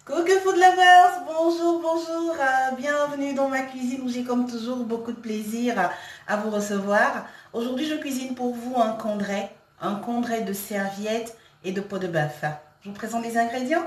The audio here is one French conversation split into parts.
Coucou food lovers, bonjour, bonjour, bienvenue dans ma cuisine où j'ai comme toujours beaucoup de plaisir à vous recevoir. Aujourd'hui je cuisine pour vous un condré de serviettes et de pot de bœuf. Je vous présente les ingrédients.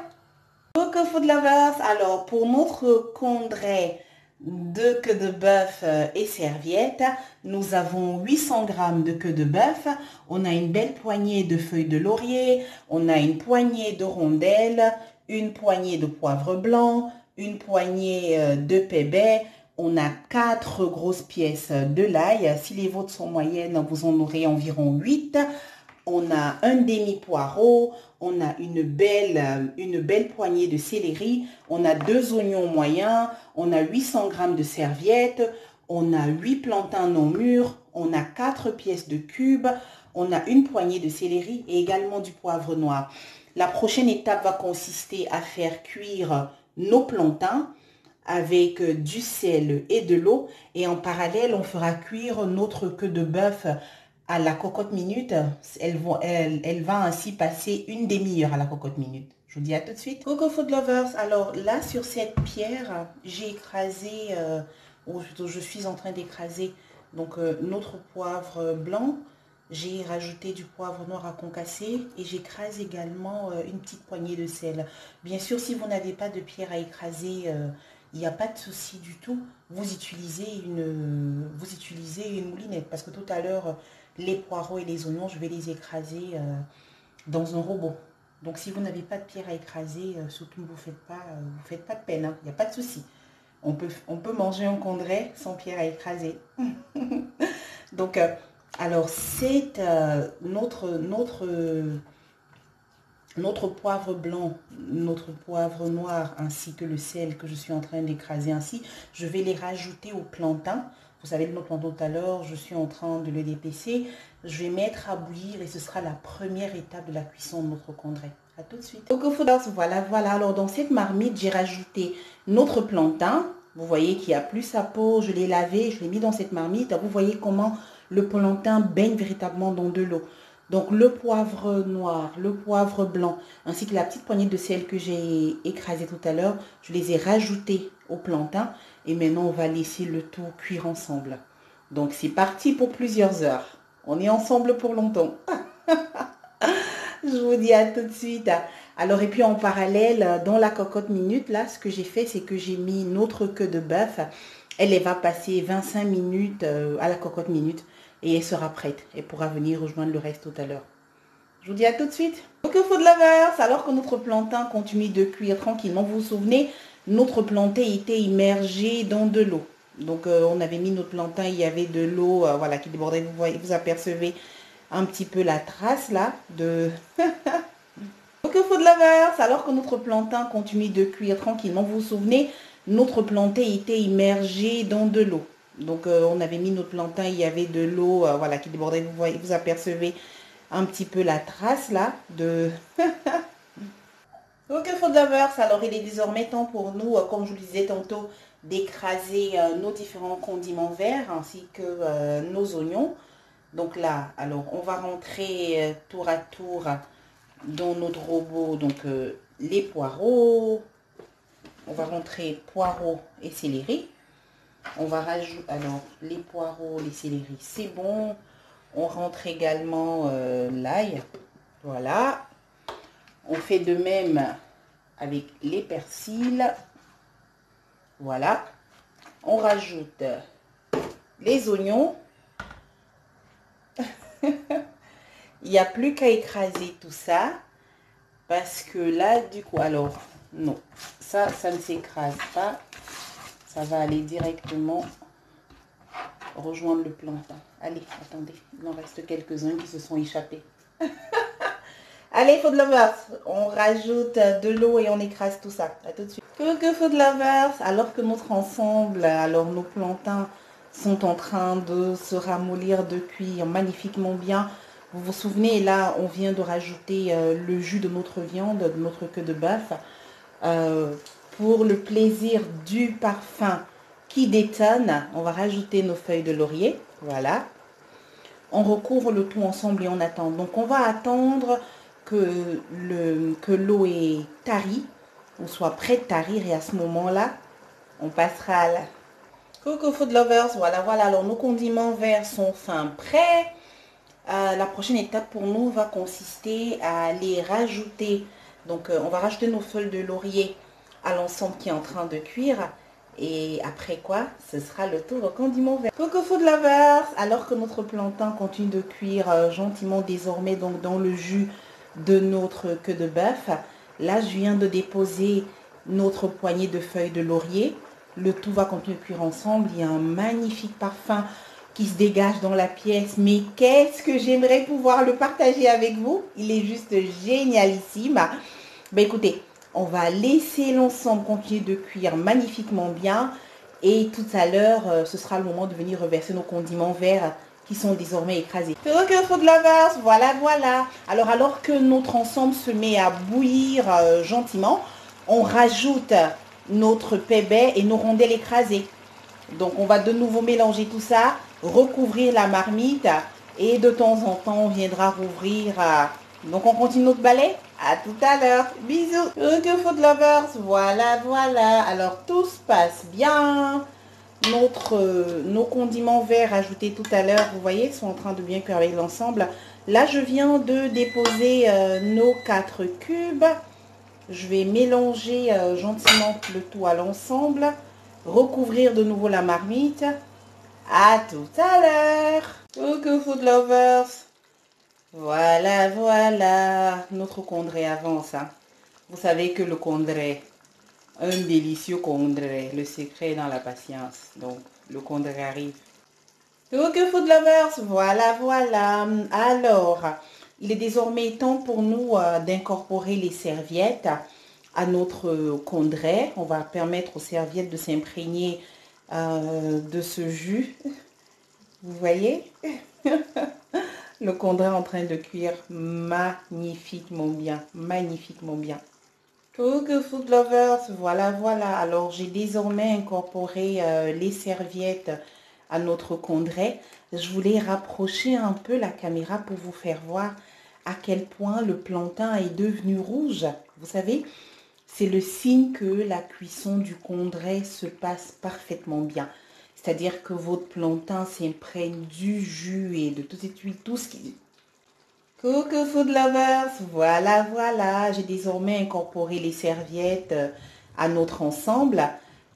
Coucou food lovers, alors pour notre condré de queue de bœuf et serviettes, nous avons 800 g de queue de bœuf, on a une belle poignée de feuilles de laurier, on a une poignée de rondelles, une poignée de poivre blanc, une poignée de pébé, on a 4 grosses pièces de l'ail. Si les vôtres sont moyennes, vous en aurez environ 8. On a un demi-poireau, on a une belle poignée de céleri, on a 2 oignons moyens, on a 800 g de serviettes, on a 8 plantains non mûrs, on a 4 pièces de cubes, on a une poignée de céleri et également du poivre noir. La prochaine étape va consister à faire cuire nos plantains avec du sel et de l'eau. Et en parallèle, on fera cuire notre queue de bœuf à la cocotte minute. Elle va ainsi passer une demi-heure à la cocotte minute. Je vous dis à tout de suite. Coucou food lovers. Alors là, sur cette pierre, j'ai écrasé, ou plutôt je suis en train d'écraser donc notre poivre blanc. J'ai rajouté du poivre noir à concasser et j'écrase également une petite poignée de sel. Bien sûr, si vous n'avez pas de pierre à écraser, il n'y a pas de souci du tout. Vous utilisez une moulinette parce que tout à l'heure, les poireaux et les oignons, je vais les écraser dans un robot. Donc, si vous n'avez pas de pierre à écraser, surtout ne vous faites pas de peine. Hein. Il n'y a pas de souci. On peut manger un condré sans pierre à écraser. Donc, alors, c'est notre poivre blanc, notre poivre noir, ainsi que le sel que je suis en train d'écraser ainsi. Je vais les rajouter au plantain. Vous savez, notre plantain tout à l'heure, je suis en train de le dépecer. Je vais mettre à bouillir et ce sera la première étape de la cuisson de notre condré. A tout de suite. Coco Fooders, voilà. Alors, dans cette marmite, j'ai rajouté notre plantain. Vous voyez qu'il n'y a plus sa peau. Je l'ai lavé, je l'ai mis dans cette marmite. Vous voyez comment le plantain baigne véritablement dans de l'eau. Donc le poivre noir, le poivre blanc, ainsi que la petite poignée de sel que j'ai écrasé tout à l'heure, je les ai rajoutés au plantain. Et maintenant, on va laisser le tout cuire ensemble. Donc c'est parti pour plusieurs heures. On est ensemble pour longtemps. Je vous dis à tout de suite. Alors, et puis en parallèle, dans la cocotte minute, là, ce que j'ai fait, c'est que j'ai mis notre queue de bœuf. Elle va passer 25 minutes à la cocotte minute et elle sera prête. Elle pourra venir rejoindre le reste tout à l'heure. Je vous dis à tout de suite. Donc, food lovers, alors que notre plantain continue de cuire tranquillement, vous vous souvenez, notre plantain était immergé dans de l'eau. Donc, on avait mis notre plantain, il y avait de l'eau voilà, qui débordait. Vous voyez, vous apercevez un petit peu la trace là de... Donc, food lovers, alors que notre plantain continue de cuire tranquillement, vous vous souvenez, notre plantain était immergé dans de l'eau. Donc, on avait mis notre plantain, il y avait de l'eau voilà, qui débordait. Vous voyez, vous apercevez un petit peu la trace là de... Ok food lovers, alors il est désormais temps pour nous, comme je vous le disais tantôt, d'écraser nos différents condiments verts ainsi que nos oignons. Donc là, alors on va rentrer tour à tour dans notre robot, donc les poireaux. On va rentrer poireaux et céleri. On va rajouter, alors les poireaux, les céleri, c'est bon. On rentre également l'ail. Voilà. On fait de même avec les persils. Voilà. On rajoute les oignons. Il n'y a plus qu'à écraser tout ça. Parce que là, du coup, alors, non. Ça ne s'écrase pas. Ça va aller directement rejoindre le plantain. Allez, attendez. Il en reste quelques-uns qui se sont échappés. Allez, food lovers, on rajoute de l'eau et on écrase tout ça. À tout de suite. Coucou food lovers, alors que notre ensemble, alors nos plantains sont en train de se ramollir, de cuire magnifiquement bien. Vous vous souvenez, là, on vient de rajouter le jus de notre viande, de notre queue de bœuf, pour le plaisir du parfum qui détonne. On va rajouter nos feuilles de laurier, voilà. On recouvre le tout ensemble et on attend. Donc, on va attendre que l'eau est tarie on soit prêt de tarir et à ce moment-là, on passera à la... Coucou Food Lovers, voilà, alors nos condiments verts sont fin prêts. La prochaine étape pour nous va consister à les rajouter. Donc on va rajouter nos feuilles de laurier à l'ensemble qui est en train de cuire. Et après quoi, ce sera le tour au condiment vert. Coucou Food Lovers, alors que notre plantain continue de cuire gentiment désormais donc dans le jus de notre queue de bœuf, là je viens de déposer notre poignée de feuilles de laurier. Le tout va continuer de cuire ensemble. Il y a un magnifique parfum qui se dégage dans la pièce. Mais qu'est-ce que j'aimerais pouvoir le partager avec vous. Il est juste génialissime. Ben écoutez, on va laisser l'ensemble continuer de cuire magnifiquement bien. Et tout à l'heure, ce sera le moment de venir reverser nos condiments verts qui sont désormais écrasés. Ok, Food Lovers, voilà. Alors que notre ensemble se met à bouillir gentiment, on rajoute notre pébé et nos rondelles écrasées. Donc on va de nouveau mélanger tout ça, recouvrir la marmite et de temps en temps on viendra rouvrir. Donc on continue notre balai. À tout à l'heure. Bisous. Ok Food Lovers, voilà. Alors tout se passe bien. Nos condiments verts ajoutés tout à l'heure, vous voyez, sont en train de bien cuire avec l'ensemble. Là je viens de déposer nos 4 cubes. Je vais mélanger gentiment le tout à l'ensemble. Recouvrir de nouveau la marmite. À tout à l'heure. Coucou Food Lovers. Voilà. Notre condré avance. Hein. Vous savez que le condré, un délicieux condré. Le secret est dans la patience. Donc, le condré arrive. Coucou Food Lovers. Voilà. Alors, il est désormais temps pour nous d'incorporer les serviettes à notre condré. On va permettre aux serviettes de s'imprégner de ce jus. Vous voyez? Le condré est en train de cuire magnifiquement bien. Coucou Food Lovers, voilà. Alors j'ai désormais incorporé les serviettes à notre condré. Je voulais rapprocher un peu la caméra pour vous faire voir à quel point le plantain est devenu rouge. Vous savez, c'est le signe que la cuisson du condré se passe parfaitement bien. C'est-à-dire que votre plantain s'imprègne du jus et de toutes ces huiles, tout ce qui... Coucou Food Lovers, voilà. J'ai désormais incorporé les serviettes à notre ensemble.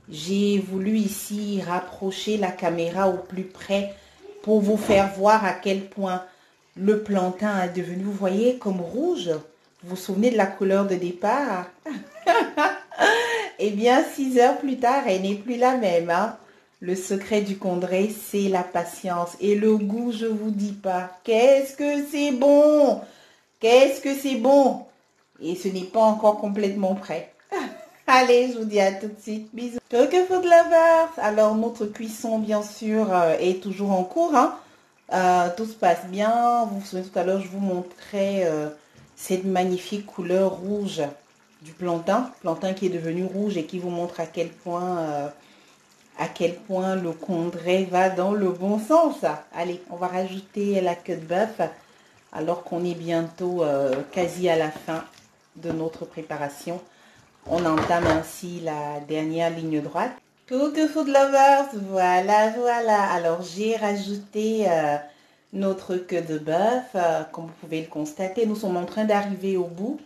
J'ai voulu ici rapprocher la caméra au plus près pour vous faire voir à quel point le plantain est devenu, vous voyez, comme rouge. Vous vous souvenez de la couleur de départ? Eh bien, 6 heures plus tard, elle n'est plus la même. Hein? Le secret du condré, c'est la patience. Et le goût, je vous dis pas. Qu'est-ce que c'est bon! Et ce n'est pas encore complètement prêt. Allez, je vous dis à tout de suite. Bisous. Ok, Food Lovers. Alors, notre cuisson, bien sûr, est toujours en cours. Hein? Tout se passe bien. Vous vous souvenez, tout à l'heure, je vous montrais cette magnifique couleur rouge du plantain qui est devenu rouge et qui vous montre à quel point le condré va dans le bon sens. Allez, on va rajouter la queue de bœuf alors qu'on est bientôt quasi à la fin de notre préparation. On entame ainsi la dernière ligne droite. Coucou Food Lovers, voilà. Alors j'ai rajouté notre queue de bœuf. Comme vous pouvez le constater, nous sommes en train d'arriver au bout.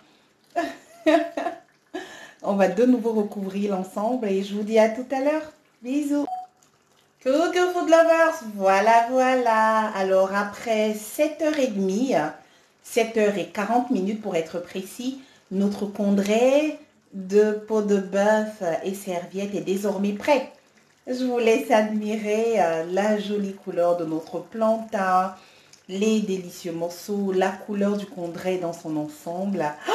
On va de nouveau recouvrir l'ensemble et je vous dis à tout à l'heure. Bisous. Coucou Food Lovers, voilà. Alors après 7h30, 7h40 pour être précis, notre condré de peau de bœuf et serviette est désormais prêt. Je vous laisse admirer la jolie couleur de notre plantain, les délicieux morceaux, la couleur du condré dans son ensemble. Oh,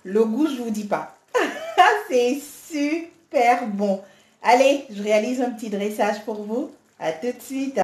le goût, je vous dis pas. C'est super bon. Allez, je réalise un petit dressage pour vous. À tout de suite.